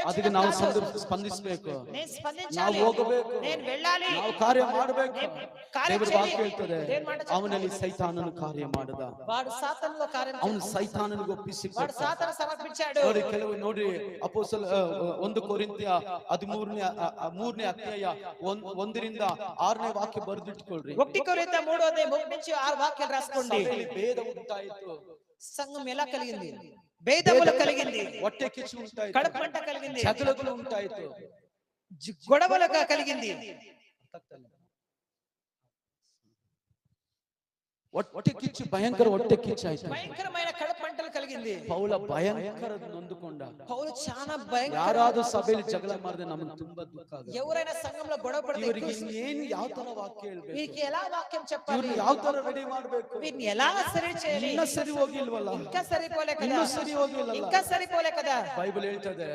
ಅದಕ್ಕೆ ನಾವು ಸ್ಪಂದಿಸಬೇಕು, ನಾವು ಹೋಗಬೇಕು, ನಾವು ಕಾರ್ಯ ಮಾಡಬೇಕು. ದೇವರ ವಾಕ್ಯ ಹೇಳ್ತದೆ, ಅವನಲ್ಲಿ ಸೈತಾನನು ಕಾರ್ಯ ಮಾಡದ, ಅವನು ಸೈತಾನನಿಗೆ ಒಪ್ಪಿಸಿ. ಕೆಲವು ನೋಡ್ರಿ, ಅಪೊಸ್ತಲ 1 ಕೊರಿಂಥಿಯ 13ನೇ ಅಧ್ಯಾಯ 1ರಿಂದ 6ನೇ ವಾಕ್ಯ ಬರೆದಿಟ್ಕೊಳ್ರಿ. 1 కొరింథీ 3వ అధ్యాయం 1 నుంచి 6 వాక్యాలు రాసుకోండి. భేద ఉంటాయిತು, సంఘం ఎలా కలిగింది? భేదములు కలిగింది, ಹೊಟ್ಟೆ ಕಿಚ್ಚು ఉంటాయిತು, కడుపుమంట కలిగింది, జగడలు ఉంటాయిತು, గొడవలుగా కలిగింది. ಹೊಟ್ಟೆ ಕಿಚ್ಚು, ಭಯಂಕರ ಹೊಟ್ಟೆ ಕಿಚ್ಚು ಆಯ್ತು, భయంకరమైన కడుపుమంటలు కలిగింది. ಪೌಲ ಭಯಂಕರ ನೊಂದುಕೊಂಡ. పౌలు చాలా భయంకర. ಯಾರಾದ್ರೂ ಸಭೆಯಲ್ಲಿ ಜಗಳ ಮಾಡಿದ್ರೆ ನಮಗೆ ತುಂಬಾ ದುಃಖ ಆಗುತ್ತೆ. ఎవరైనా సంఘంలో గొడవ పడితే ಇವರಿಗೆ ಏನು ಯಾವ ತರ ವಾಕ್ಯ ಹೇಳ್ಬೇಕು, వీరికి ఎలా వాక్యం చెప్పాలి, ಇವ್ರನ್ನ ಯಾವ ತರ ರೆಡಿ ಮಾಡಬೇಕು, వీరిని ఎలా సరి చేయాలి. ಇನ್ನ ಸರಿ ಹೋಗಿಲ್ವಲ್ಲ, ఇంకా సరిపోలే కదా, ಇನ್ನ ಸರಿ ಹೋಗಿಲ್ಲ, ఇంకా సరిపోలే కదా. ಬೈಬಲ್ ಹೇಳ್ತದೆ,